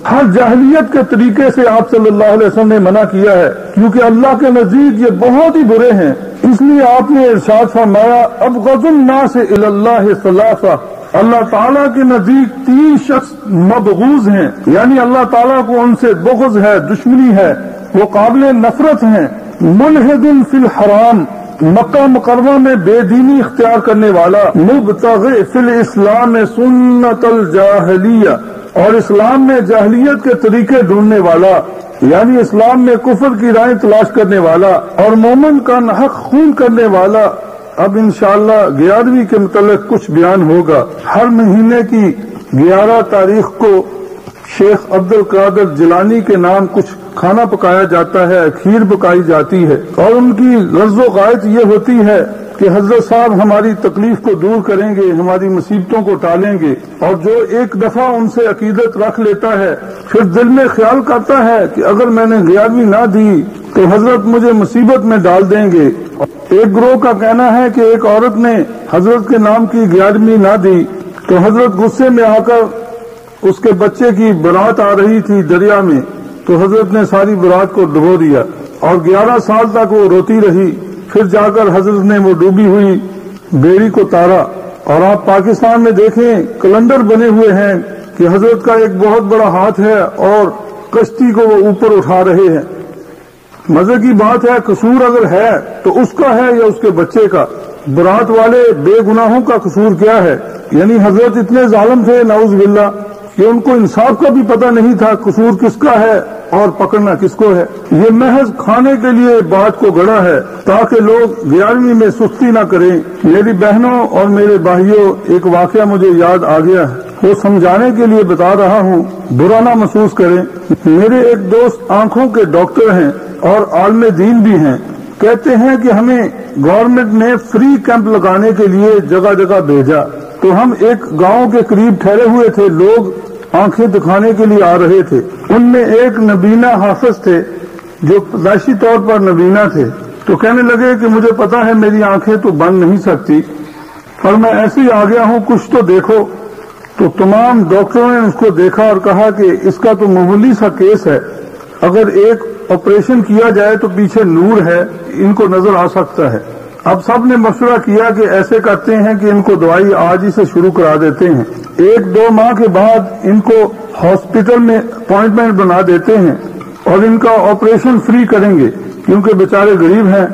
ہر جاہلیت کے طریقے سے آپ صلی اللہ علیہ وسلم نے منع کیا ہے، کیونکہ اللہ کے نزدیک یہ بہت ہی برے ہیں۔ اس لیے آپ نے ارشاد فرمایا ابغض الناس الی اللہ ثلاثہ، اللہ تعالیٰ کے نزدیک 3 شخص مبغوض ہیں، یعنی اللہ تعالیٰ کو ان سے بغض ہے، دشمنی ہے، وہ قابل نفرت ہیں۔ ملحد فی الحرام، مکہ مکرمہ میں بے دینی اختیار کرنے والا، مبتغی فی الاسلام سنت الجاہلیہ، اور اسلام میں جاہلیت کے طریقے ڈھونڈنے والا، یعنی اسلام میں کفر کی راہیں تلاش کرنے والا اور مومن کا ناحق خون کرنے والا۔ اب انشاءاللہ 11ویں کے متعلق کچھ بیان ہوگا۔ ہر مہینے کی 11 تاریخ کو شیخ عبد القادر جیلانی کے نام کچھ کھانا پکایا جاتا ہے، کھیر پکائی جاتی ہے، اور ان کی غرض و غایت یہ ہوتی ہے کہ حضرت صاحب ہماری تکلیف کو دور کریں گے، ہماری مصیبتوں کو ٹالیں گے، اور جو ایک دفعہ ان سے عقیدت رکھ لیتا ہے پھر دل میں خیال کرتا ہے کہ اگر میں نے 11ویں نہ دی تو حضرت مجھے مصیبت میں ڈال دیں گے۔ ایک گروہ کا کہنا ہے کہ ایک عورت نے حضرت کے نام کی 11ویں نہ دی تو حضرت غصے میں آ کر، اس کے بچے کی برات آ رہی تھی دریا میں، تو حضرت نے ساری برات کو ڈبو دیا اور 11 سال تک وہ روتی رہی۔ پھر جا کر حضرت نے وہ ڈوبی ہوئی بیڑی کو تارا۔ اور آپ پاکستان میں دیکھیں کیلنڈر بنے ہوئے ہیں کہ حضرت کا ایک بہت بڑا ہاتھ ہے اور کشتی کو وہ اوپر اٹھا رہے ہیں۔ مزے کی بات ہے، قصور اگر ہے تو اس کا ہے یا اس کے بچے کا؟ برات والے بے گناہوں کا قصور کیا ہے؟ یعنی حضرت اتنے ظالم تھے نعوذ باللہ کہ ان کو انصاف کا بھی پتہ نہیں تھا قصور کس کا ہے اور پکڑنا کس کو ہے۔ یہ محض کھانے کے لیے بات کو گڑا ہے تاکہ لوگ 11ویں میں سستی نہ کریں۔ میری بہنوں اور میرے بھائیوں، ایک واقعہ مجھے یاد آ گیا ہے، وہ سمجھانے کے لیے بتا رہا ہوں، برا نہ محسوس کریں۔ میرے ایک دوست آنکھوں کے ڈاکٹر ہیں اور عالم دین بھی ہیں، کہتے ہیں کہ ہمیں گورنمنٹ نے فری کیمپ لگانے کے لیے جگہ جگہ بھیجا، تو ہم ایک گاؤں کے قریب ٹھہرے ہوئے تھے، لوگ آنکھیں دکھانے کے لیے آ رہے تھے۔ ان میں ایک نبینہ حافظ تھے جو پیدائشی طور پر نبینہ تھے، تو کہنے لگے کہ مجھے پتا ہے میری آنکھیں تو بن نہیں سکتی، پر میں ایسے ہی آ گیا ہوں، کچھ تو دیکھو۔ تو تمام ڈاکٹروں نے اس کو دیکھا اور کہا کہ اس کا تو معمولی سا کیس ہے، اگر ایک آپریشن کیا جائے تو پیچھے نور ہے، ان کو نظر آ سکتا ہے۔ اب سب نے مشورہ کیا کہ ایسے کرتے ہیں کہ ان کو دوائی آج ہی سے شروع کرا دیتے ہیں، 1-2 ماہ کے بعد ان کو ہاسپٹل میں اپوائنٹمنٹ بنا دیتے ہیں اور ان کا آپریشن فری کریں گے، کیونکہ بیچارے غریب ہیں۔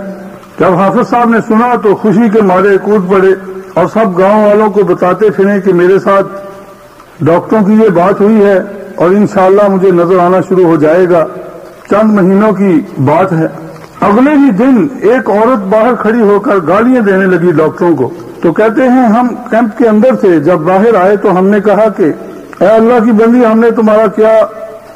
جب حافظ صاحب نے سنا تو خوشی کے مارے کود پڑے اور سب گاؤں والوں کو بتاتے پھرے کہ میرے ساتھ ڈاکٹروں کی یہ بات ہوئی ہے اور انشاءاللہ مجھے نظر آنا شروع ہو جائے گا، چند مہینوں کی بات ہے۔ اگلے ہی دن ایک عورت باہر کھڑی ہو کر گالیاں دینے لگی ڈاکٹروں کو، تو کہتے ہیں ہم کیمپ کے اندر تھے، جب باہر آئے تو ہم نے کہا کہ اے اللہ کی بندی، ہم نے تمہارا کیا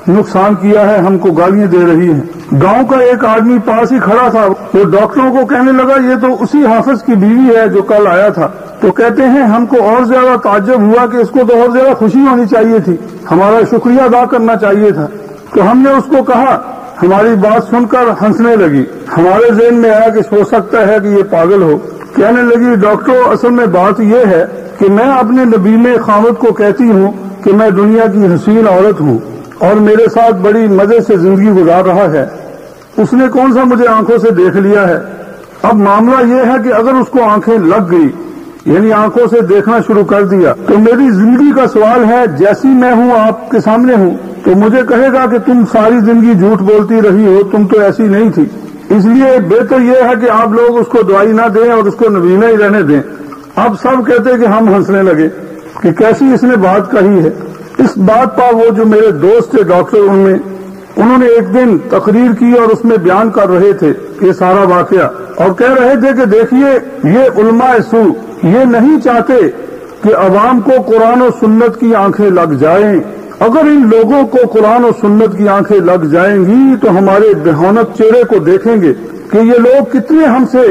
نقصان کیا ہے، ہم کو گالیاں دے رہی ہیں۔ گاؤں کا ایک آدمی پاس ہی کھڑا تھا، وہ ڈاکٹروں کو کہنے لگا یہ تو اسی حافظ کی بیوی ہے جو کل آیا تھا۔ تو کہتے ہیں ہم کو اور زیادہ تعجب ہوا کہ اس کو تو اور زیادہ خوشی ہونی چاہیے تھی، ہمارا شکریہ ادا کرنا چاہیے تھا۔ تو ہم نے اس کو کہا، ہماری بات سن کر ہنسنے لگی۔ ہمارے ذہن میں آیا کہ ہو سکتا ہے کہ یہ پاگل ہو۔ کہنے لگی ڈاکٹر، اصل میں بات یہ ہے کہ میں اپنے نبیل خامد کو کہتی ہوں کہ میں دنیا کی حسین عورت ہوں اور میرے ساتھ بڑی مزے سے زندگی گزار رہا ہے، اس نے کون سا مجھے آنکھوں سے دیکھ لیا ہے۔ اب معاملہ یہ ہے کہ اگر اس کو آنکھیں لگ گئی، یعنی آنکھوں سے دیکھنا شروع کر دیا، تو میری زندگی کا سوال ہے، جیسی میں ہوں آپ کے سامنے ہوں تو مجھے کہے گا کہ تم ساری زندگی جھوٹ بولتی رہی ہو، تم تو ایسی نہیں تھی۔ اس لیے بہتر یہ ہے کہ آپ لوگ اس کو دوائی نہ دیں اور اس کو نبینہ ہی رہنے دیں۔ اب سب کہتے کہ ہم ہنسنے لگے کہ کیسی اس نے بات کہی ہے۔ اس بات پر وہ جو میرے دوست تھے ڈاکٹر، انہوں نے ایک دن تقریر کی اور اس میں بیان کر رہے تھے یہ سارا واقعہ، اور کہہ رہے تھے کہ دیکھیے یہ علماء سو یہ نہیں چاہتے کہ عوام کو قرآن و سنت کی آنکھیں لگ جائیں۔ اگر ان لوگوں کو قرآن و سنت کی آنکھیں لگ جائیں گی تو ہمارے بہونت چہرے کو دیکھیں گے کہ یہ لوگ کتنے ہم سے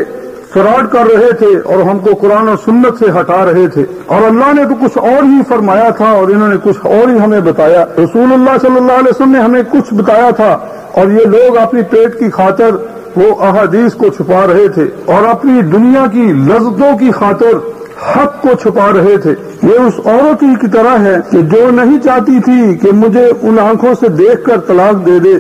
فراڈ کر رہے تھے اور ہم کو قرآن و سنت سے ہٹا رہے تھے، اور اللہ نے تو کچھ اور ہی فرمایا تھا اور انہوں نے کچھ اور ہی ہمیں بتایا۔ رسول اللہ صلی اللہ علیہ وسلم نے ہمیں کچھ بتایا تھا اور یہ لوگ اپنی پیٹ کی خاطر وہ احادیث کو چھپا رہے تھے اور اپنی دنیا کی لذتوں کی خاطر حق کو چھپا رہے تھے۔ یہ اس عورت ہی کی طرح ہے کہ جو نہیں چاہتی تھی کہ مجھے ان آنکھوں سے دیکھ کر طلاق دے دے،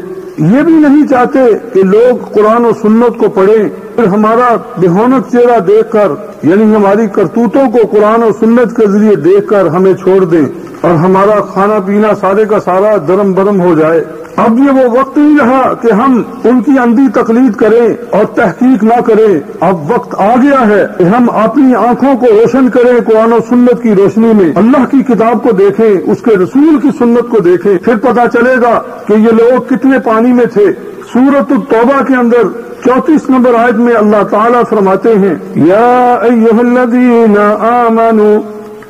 یہ بھی نہیں چاہتے کہ لوگ قرآن و سنت کو پڑھیں، پھر ہمارا بہونت چہرہ دیکھ کر یعنی ہماری کرتوتوں کو قرآن و سنت کے ذریعے دیکھ کر ہمیں چھوڑ دیں اور ہمارا کھانا پینا سارے کا سارا درم برم ہو جائے۔ اب یہ وہ وقت نہیں رہا کہ ہم ان کی اندھی تقلید کریں اور تحقیق نہ کریں، اب وقت آ گیا ہے کہ ہم اپنی آنکھوں کو روشن کریں قرآن و سنت کی روشنی میں، اللہ کی کتاب کو دیکھیں، اس کے رسول کی سنت کو دیکھیں، پھر پتہ چلے گا کہ یہ لوگ کتنے پانی میں تھے۔ سورۃ التوبہ کے اندر 34 نمبر آیت میں اللہ تعالیٰ فرماتے ہیں، یا ایھا الذین آمنوا،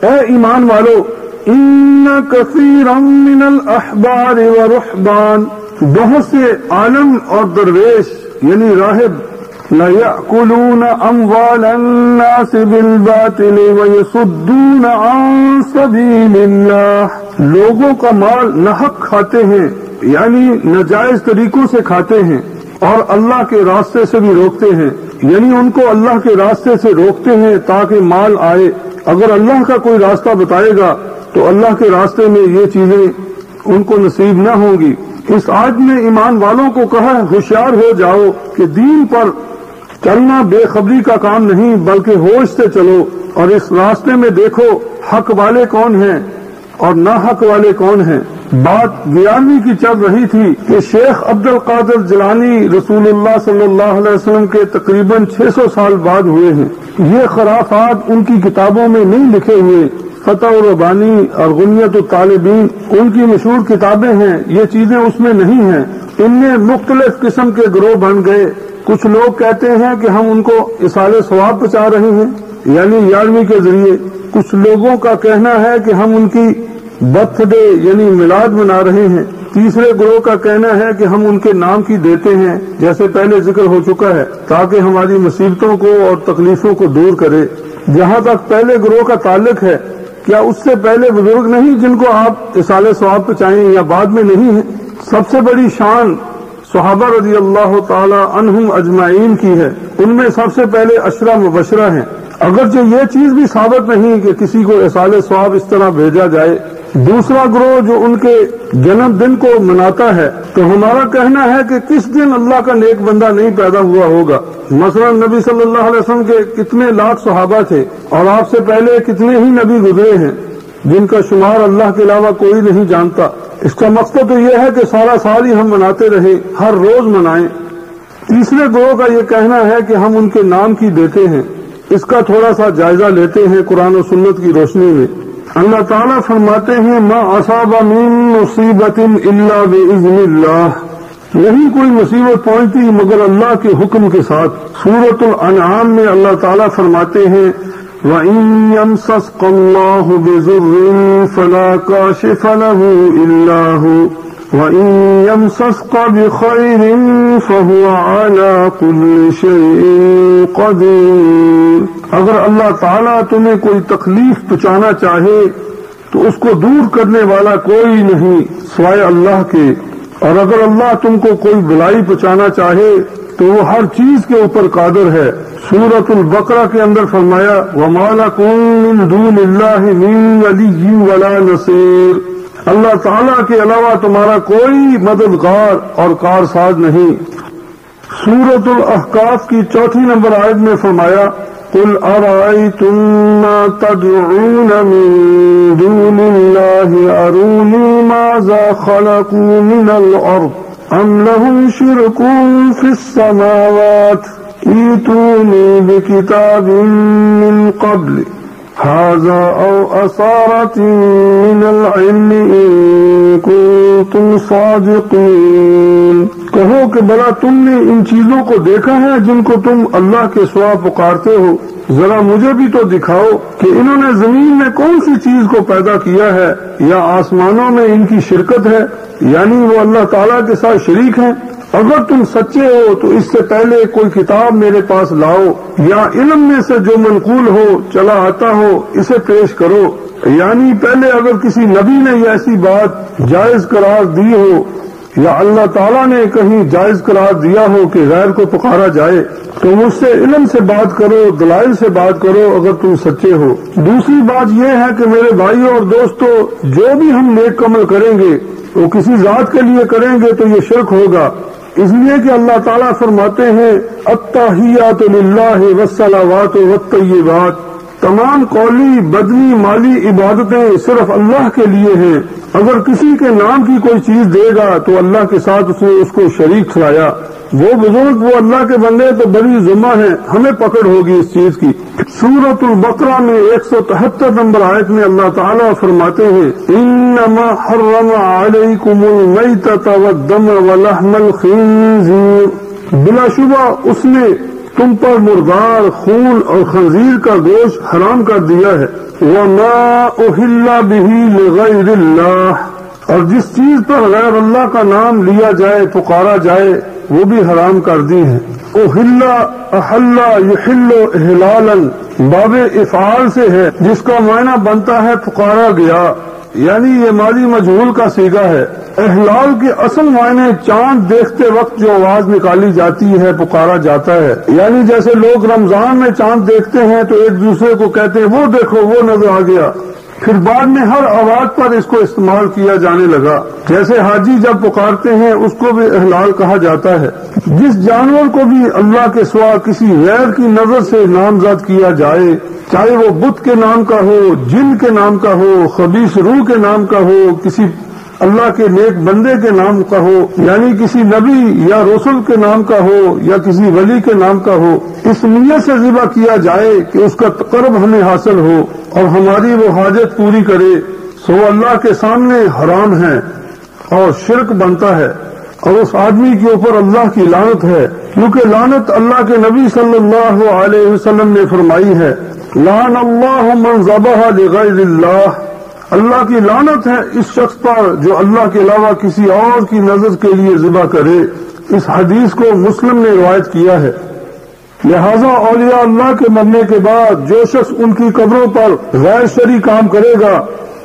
اے ایمان والو، ان کثیرا من الاحبار والرہبان، بہت سے عالم اور درویش یعنی راہب، لَيَأْكُلُونَ أَمْوَالَ النَّاسِ بِالْبَاطِلِ وَيَصُدُّونَ عَن سَبِيلِ اللَّهِ، لوگوں کا مال ناحق کھاتے ہیں یعنی ناجائز طریقوں سے کھاتے ہیں اور اللہ کے راستے سے بھی روکتے ہیں، یعنی ان کو اللہ کے راستے سے روکتے ہیں تاکہ مال آئے۔ اگر اللہ کا کوئی راستہ بتائے گا تو اللہ کے راستے میں یہ چیزیں ان کو نصیب نہ ہوں گی۔ اس آیت میں ایمان والوں کو کہا ہوشیار ہو جاؤ کہ دین پر چلنا بے خبری کا کام نہیں بلکہ ہوش سے چلو، اور اس راستے میں دیکھو حق والے کون ہیں اور نا حق والے کون ہیں۔ بات 11ویں کی چل رہی تھی کہ شیخ عبد القادر جیلانی رسول اللہ صلی اللہ علیہ وسلم کے تقریباً 600 سال بعد ہوئے ہیں۔ یہ خرافات ان کی کتابوں میں نہیں لکھے ہوئے، فتح الربانی اور غنیت الطالبین ان کی مشہور کتابیں ہیں، یہ چیزیں اس میں نہیں ہیں۔ ان میں مختلف قسم کے گروہ بن گئے۔ کچھ لوگ کہتے ہیں کہ ہم ان کو اصال ثواب پہنچا رہے ہیں یعنی 11ویں کے ذریعے، کچھ لوگوں کا کہنا ہے کہ ہم ان کی برتھ ڈے یعنی میلاد منا رہے ہیں، تیسرے گروہ کا کہنا ہے کہ ہم ان کے نام کی دیتے ہیں جیسے پہلے ذکر ہو چکا ہے تاکہ ہماری مصیبتوں کو اور تکلیفوں کو دور کرے۔ جہاں تک پہلے گروہ کا تعلق ہے، کیا اس سے پہلے بزرگ نہیں جن کو آپ اصال ثواب پہنچائیں یا بعد میں نہیں ہیں؟ سب سے بڑی شان صحابہ رضی اللہ تعالی عنہم اجمعین کی ہے، ان میں سب سے پہلے عشرہ مبشرہ ہیں۔ اگرچہ یہ چیز بھی ثابت نہیں کہ کسی کو اصال ثواب اس طرح بھیجا جائے۔ دوسرا گروہ جو ان کے جنم دن کو مناتا ہے، تو ہمارا کہنا ہے کہ کس دن اللہ کا نیک بندہ نہیں پیدا ہوا ہوگا۔ مثلا نبی صلی اللہ علیہ وسلم کے کتنے لاکھ صحابہ تھے اور آپ سے پہلے کتنے ہی نبی گزرے ہیں جن کا شمار اللہ کے علاوہ کوئی نہیں جانتا۔ اس کا مقصد تو یہ ہے کہ سارا سال ہی ہم مناتے رہیں، ہر روز منائیں۔ تیسرے گروہ کا یہ کہنا ہے کہ ہم ان کے نام کی دیتے ہیں۔ اس کا تھوڑا سا جائزہ لیتے ہیں قرآن و سنت کی روشنی میں۔ اللہ تعالیٰ فرماتے ہیں ما اصاب من مصیبت الا باذن اللہ، نہیں کوئی مصیبت پہنچتی مگر اللہ کے حکم کے ساتھ۔ سورۃ الانعام میں اللہ تعالیٰ فرماتے ہیں وَإِن يَمْسَسْكَ اللَّهُ بِضُرٍّ فَلَا كَاشِفَ لَهُ إِلَّا هُوَ وَإِن يَمْسَسْكَ بِخَيْرٍ فَهُوَ عَلَى كُلِّ شَيْءٍ قَدِيرٌ، اگر اللہ تعالیٰ تمہیں کوئی تکلیف پہنچانا چاہے تو اس کو دور کرنے والا کوئی نہیں سوائے اللہ کے، اور اگر اللہ تم کو کوئی بلائی پہنچانا چاہے تو وہ ہر چیز کے اوپر قادر ہے۔ سورۃ البقرہ کے اندر فرمایا وَمَا لَكُم مِّن دُونِ اللَّهِ مِن وَلِيٍّ وَلَا نَصِيرٍ، اللہ تعالیٰ کے علاوہ تمہارا کوئی مددگار اور کارساز نہیں۔ سورۃ الاحقاف کی 4 نمبر آیت میں فرمایا قُلْ أَرَأَيْتُم مَّا تَدْعُونَ مِن دُونِ اللَّهِ أَرُونِي مَاذَا خَلَقُوا مِنَ الْأَرْضِ أَمْ لَهُمْ شِرْكٌ فِي السَّمَاوَاتِ ائْتُونِي بِكِتَابٍ مِّن قَبْلِ هَٰذَا أَوْ أَثَارَةٍ مِّنَ الْعِلْمِ إِن كُنتُمْ صَادِقِينَ، کہو کہ بھلا تم نے ان چیزوں کو دیکھا ہے جن کو تم اللہ کے سوا پکارتے ہو؟ ذرا مجھے بھی تو دکھاؤ کہ انہوں نے زمین میں کون سی چیز کو پیدا کیا ہے یا آسمانوں میں ان کی شرکت ہے، یعنی وہ اللہ تعالیٰ کے ساتھ شریک ہیں۔ اگر تم سچے ہو تو اس سے پہلے کوئی کتاب میرے پاس لاؤ یا علم میں سے جو منقول ہو چلا آتا ہو اسے پیش کرو، یعنی پہلے اگر کسی نبی نے یہ ایسی بات جائز قرار دی ہو یا اللہ تعالیٰ نے کہیں جائز قرار دیا ہو کہ غیر کو پکارا جائے تو مجھ سے علم سے بات کرو، دلائل سے بات کرو اگر تم سچے ہو۔ دوسری بات یہ ہے کہ میرے بھائیوں اور دوستو، جو بھی ہم نیک عمل کریں گے وہ کسی ذات کے لیے کریں گے تو یہ شرک ہوگا، اس لیے کہ اللہ تعالیٰ فرماتے ہیں التحیات للہ والصلوات والطیبات، تمام قولی بدنی مالی عبادتیں صرف اللہ کے لیے ہیں۔ اگر کسی کے نام کی کوئی چیز دے گا تو اللہ کے ساتھ اس نے اس کو شریک ٹھہرایا۔ وہ بزرگ وہ اللہ کے بندے تو بڑی ذمہ ہیں، ہمیں پکڑ ہوگی اس چیز کی۔ سورۃ البقرہ میں 173 نمبر آیت میں اللہ تعالیٰ فرماتے ہیں انما حرم علیکم المیتۃ والدم ولحم الخنزیر، بلا شبہ اس نے تم پر مردار، خون اور خنزیر کا گوشت حرام کر دیا ہے۔ وما اہل بہ لغیر اللہ، اور جس چیز پر غیر اللہ کا نام لیا جائے، پکارا جائے، وہ بھی حرام کر دی ہے۔ اہل، احل، یحل احلالا باب افعال سے ہے، جس کا معنی بنتا ہے پکارا گیا، یعنی یہ ماضی مجہول کا صیغہ ہے۔ احلال کے اصل معنی چاند دیکھتے وقت جو آواز نکالی جاتی ہے، پکارا جاتا ہے، یعنی جیسے لوگ رمضان میں چاند دیکھتے ہیں تو ایک دوسرے کو کہتے ہیں وہ دیکھو وہ نظر آ گیا، پھر بعد میں ہر آواز پر اس کو استعمال کیا جانے لگا۔ جیسے حاجی جب پکارتے ہیں اس کو بھی احلال کہا جاتا ہے۔ جس جانور کو بھی اللہ کے سوا کسی غیر کی نظر سے نامزد کیا جائے، چاہے وہ بت کے نام کا ہو، جن کے نام کا ہو، خبیث روح کے نام کا ہو، کسی اللہ کے نیک بندے کے نام کا ہو، یعنی کسی نبی یا رسول کے نام کا ہو یا کسی ولی کے نام کا ہو، اس نیت سے ذبح کیا جائے کہ اس کا قرب ہمیں حاصل ہو اور ہماری وہ حاجت پوری کرے، سو اللہ کے سامنے حرام ہے اور شرک بنتا ہے، اور اس آدمی کے اوپر اللہ کی لعنت ہے، کیونکہ لعنت اللہ کے نبی صلی اللہ علیہ وسلم نے فرمائی ہے لعن اللہ من ذبح لغیر اللہ، اللہ کی لعنت ہے اس شخص پر جو اللہ کے علاوہ کسی اور کی نظر کے لیے ذبح کرے۔ اس حدیث کو مسلم نے روایت کیا ہے۔ لہذا اولیاء اللہ کے مرنے کے بعد جو شخص ان کی قبروں پر غیر شرعی کام کرے گا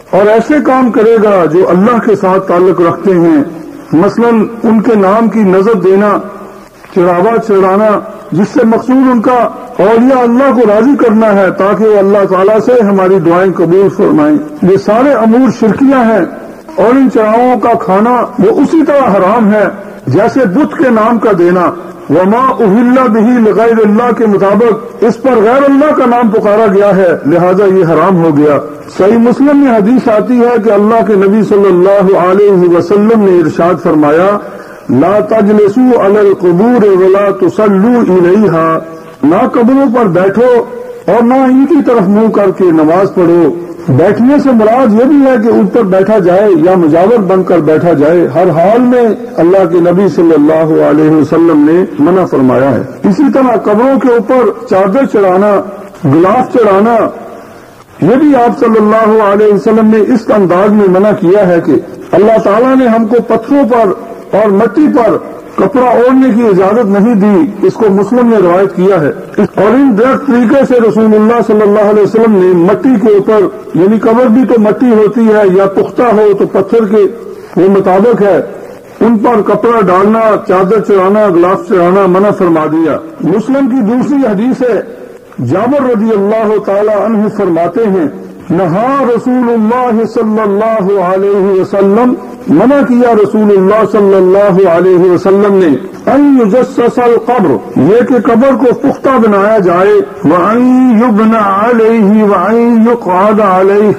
اور ایسے کام کرے گا جو اللہ کے ساتھ تعلق رکھتے ہیں، مثلا ان کے نام کی نظر دینا، چراغا چڑھانا، جس سے مقصود ان کا اولیاء اللہ کو راضی کرنا ہے تاکہ وہ اللہ تعالیٰ سے ہماری دعائیں قبول فرمائیں، یہ سارے امور شرکیاں ہیں، اور ان چراغوں کا کھانا وہ اسی طرح حرام ہے جیسے بت کے نام کا دینا۔ وما اہل بہ لغیر اللہ کے مطابق اس پر غیر اللہ کا نام پکارا گیا ہے، لہذا یہ حرام ہو گیا۔ صحیح مسلم میں حدیث آتی ہے کہ اللہ کے نبی صلی اللہ علیہ وسلم نے ارشاد فرمایا لا تجلسوا علی القبور ولا تصلوا الیہا، نہ قبروں پر بیٹھو اور نہ ان کی طرف منہ کر کے نماز پڑھو۔ بیٹھنے سے مراد یہ بھی ہے کہ ان پر بیٹھا جائے یا مجاور بن کر بیٹھا جائے، ہر حال میں اللہ کے نبی صلی اللہ علیہ وسلم نے منع فرمایا ہے۔ اسی طرح قبروں کے اوپر چادر چڑھانا، غلاف چڑھانا، یہ بھی آپ صلی اللہ علیہ وسلم نے اس انداز میں منع کیا ہے کہ اللہ تعالیٰ نے ہم کو پتھروں پر اور مٹی پر کپڑا اوڑھنے کی اجازت نہیں دی، اس کو مسلم نے روایت کیا ہے۔ اور ان ڈائریکٹ طریقے سے رسول اللہ صلی اللہ علیہ وسلم نے مٹی کے اوپر، یعنی قبر بھی تو مٹی ہوتی ہے یا پختہ ہو تو پتھر کے وہ مطابق ہے، ان پر کپڑا ڈالنا، چادر چڑھانا، غلاف چڑھانا منع فرما دیا۔ مسلم کی دوسری حدیث ہے، جابر رضی اللہ تعالی عنہ فرماتے ہیں نہا رسول اللہ صلی اللہ علیہ وسلم، منع کیا رسول اللہ صلی اللہ علیہ وسلم نے ان یجسس القبر، یہ کہ قبر کو پختہ بنایا جائے، وان یبنى علیہ وان یقعد علیہ،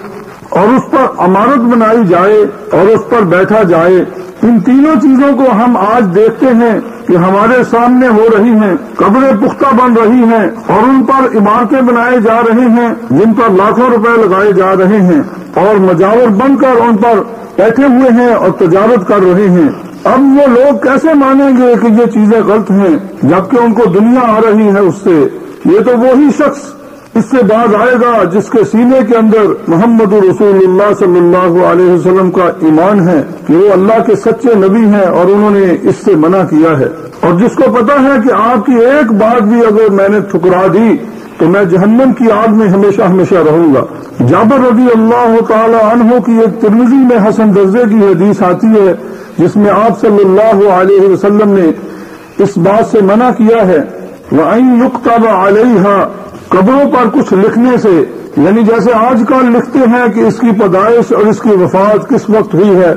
اور اس پر عمارت بنائی جائے اور اس پر بیٹھا جائے۔ ان تینوں چیزوں کو ہم آج دیکھتے ہیں کہ ہمارے سامنے ہو رہی ہیں، قبریں پختہ بن رہی ہیں اور ان پر عمارتیں بنائے جا رہے ہیں جن پر لاکھوں روپے لگائے جا رہے ہیں، اور مجاور بن کر ان پر بیٹھے ہوئے ہیں اور تجارت کر رہے ہیں۔ اب وہ لوگ کیسے مانیں گے کہ یہ چیزیں غلط ہیں جبکہ ان کو دنیا آ رہی ہے اس سے؟ یہ تو وہی شخص اس سے باز آئے گا جس کے سینے کے اندر محمد رسول اللہ صلی اللہ علیہ وسلم کا ایمان ہے کہ وہ اللہ کے سچے نبی ہیں اور انہوں نے اس سے منع کیا ہے، اور جس کو پتا ہے کہ آپ کی ایک بات بھی اگر میں نے ٹھکرا دی تو میں جہنم کی آگ میں ہمیشہ ہمیشہ رہوں گا۔ جابر رضی اللہ تعالی عنہ کی ایک ترمذی میں حسن درجے کی حدیث آتی ہے، جس میں آپ صلی اللہ علیہ وسلم نے اس بات سے منع کیا ہے وَأَن يُكْتَبَ عَلَيْهَا، قبروں پر کچھ لکھنے سے، یعنی جیسے آج کل لکھتے ہیں کہ اس کی پیدائش اور اس کی وفات کس وقت ہوئی ہے،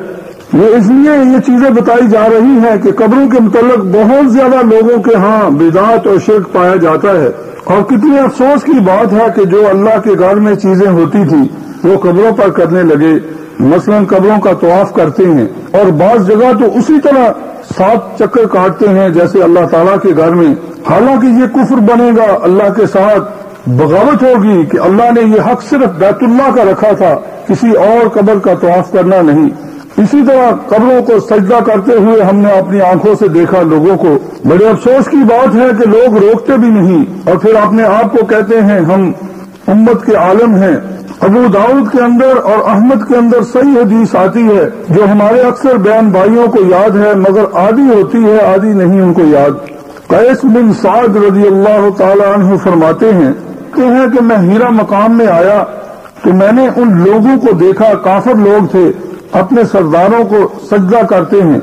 یہ اس لیے یہ چیزیں بتائی جا رہی ہیں کہ قبروں کے متعلق بہت زیادہ لوگوں کے ہاں بدعت اور شرک پایا جاتا ہے، اور کتنی افسوس کی بات ہے کہ جو اللہ کے گھر میں چیزیں ہوتی تھی وہ قبروں پر کرنے لگے، مثلا قبروں کا طواف کرتے ہیں، اور بعض جگہ تو اسی طرح 7 چکر کاٹتے ہیں جیسے اللہ تعالیٰ کے گھر میں، حالانکہ یہ کفر بنے گا، اللہ کے ساتھ بغاوت ہوگی کہ اللہ نے یہ حق صرف بیت اللہ کا رکھا تھا، کسی اور قبر کا طواف کرنا نہیں۔ اسی طرح قبروں کو سجدہ کرتے ہوئے ہم نے اپنی آنکھوں سے دیکھا لوگوں کو، بڑے افسوس کی بات ہے کہ لوگ روکتے بھی نہیں اور پھر اپنے آپ کو کہتے ہیں ہم امت کے عالم ہیں۔ ابو داؤد کے اندر اور احمد کے اندر صحیح حدیث آتی ہے جو ہمارے اکثر بہن بھائیوں کو یاد ہے مگر آدھی ہوتی ہے، آدھی نہیں ان کو یاد۔ قیس بن سعد رضی اللہ تعالی عنہ فرماتے ہیں کہ میں ہیرا مقام میں آیا تو میں نے ان لوگوں کو دیکھا، کافر لوگ تھے، اپنے سرداروں کو سجدہ کرتے ہیں،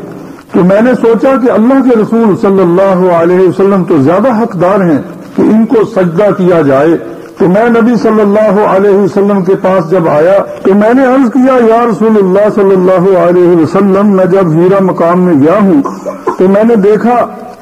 تو میں نے سوچا کہ اللہ کے رسول صلی اللہ علیہ وسلم تو زیادہ حقدار ہیں کہ ان کو سجدہ کیا جائے۔ تو میں نبی صلی اللہ علیہ وسلم کے پاس جب آیا تو میں نے عرض کیا یا رسول اللہ صلی اللہ علیہ وسلم، میں جب ہیرا مقام میں گیا ہوں تو میں نے دیکھا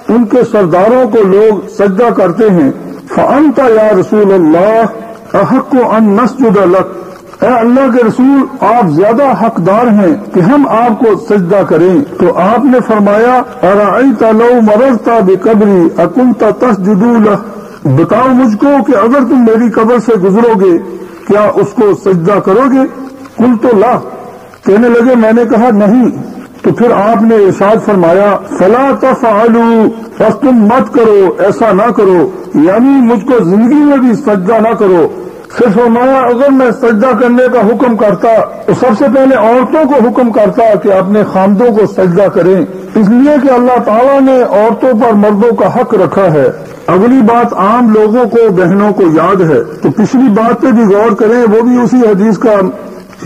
ان کے سرداروں کو لوگ سجدہ کرتے ہیں، فأنت یا رسول اللہ احق ان نسجد لک، اے اللہ کے رسول آپ زیادہ حقدار ہیں کہ ہم آپ کو سجدہ کریں۔ تو آپ نے فرمایا ارأیت لو مررت بقبری اکنت تسجد لہ، بتاؤ مجھ کو کہ اگر تم میری قبر سے گزرو گے کیا اس کو سجدہ کرو گے؟ قلت لا، کہنے لگے میں نے کہا نہیں۔ تو پھر آپ نے ارشاد فرمایا فلا تفعلوا، بس تم مت کرو، ایسا نہ کرو، یعنی مجھ کو زندگی میں بھی سجدہ نہ کرو۔ پھر فرمایا اگر میں سجدہ کرنے کا حکم کرتا تو سب سے پہلے عورتوں کو حکم کرتا کہ اپنے خامدوں کو سجدہ کریں، اس لیے کہ اللہ تعالیٰ نے عورتوں پر مردوں کا حق رکھا ہے۔ اگلی بات عام لوگوں کو، بہنوں کو یاد ہے تو پچھلی بات پہ بھی غور کریں، وہ بھی اسی حدیث کا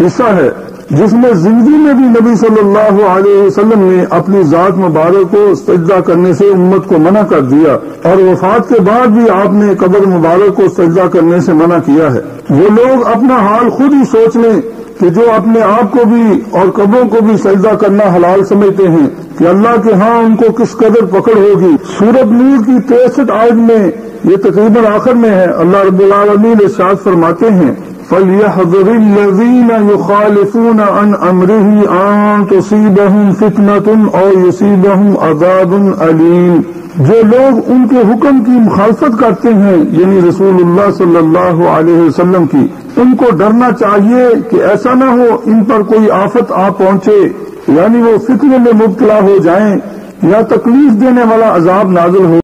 حصہ ہے جس میں زندگی میں بھی نبی صلی اللہ علیہ وسلم نے اپنی ذات مبارک کو سجدہ کرنے سے امت کو منع کر دیا، اور وفات کے بعد بھی آپ نے قبر مبارک کو سجدہ کرنے سے منع کیا ہے۔ وہ لوگ اپنا حال خود ہی سوچ لیں کہ جو اپنے آپ کو بھی اور قبروں کو بھی سجدہ کرنا حلال سمجھتے ہیں کہ اللہ کے ہاں ان کو کس قدر پکڑ ہوگی۔ سورۃ نور کی 63 آیت میں، یہ تقریباً آخر میں ہے، اللہ رب العالمین ارشاد فرماتے ہیں فَلْيَحْذَرِ الَّذِينَ يُخَالِفُونَ عَنْ أَمْرِهِ أَن تُصِيبَهُمْ فِتْنَةٌ أَوْ يُصِيبَهُمْ عَذَابٌ أَلِيمٌ، جو لوگ ان کے حکم کی مخالفت کرتے ہیں یعنی رسول اللہ صلی اللہ علیہ وسلم کی، ان کو ڈرنا چاہیے کہ ایسا نہ ہو ان پر کوئی آفت آ پہنچے، یعنی وہ فتنے میں مبتلا ہو جائیں یا تکلیف دینے والا عذاب نازل ہو۔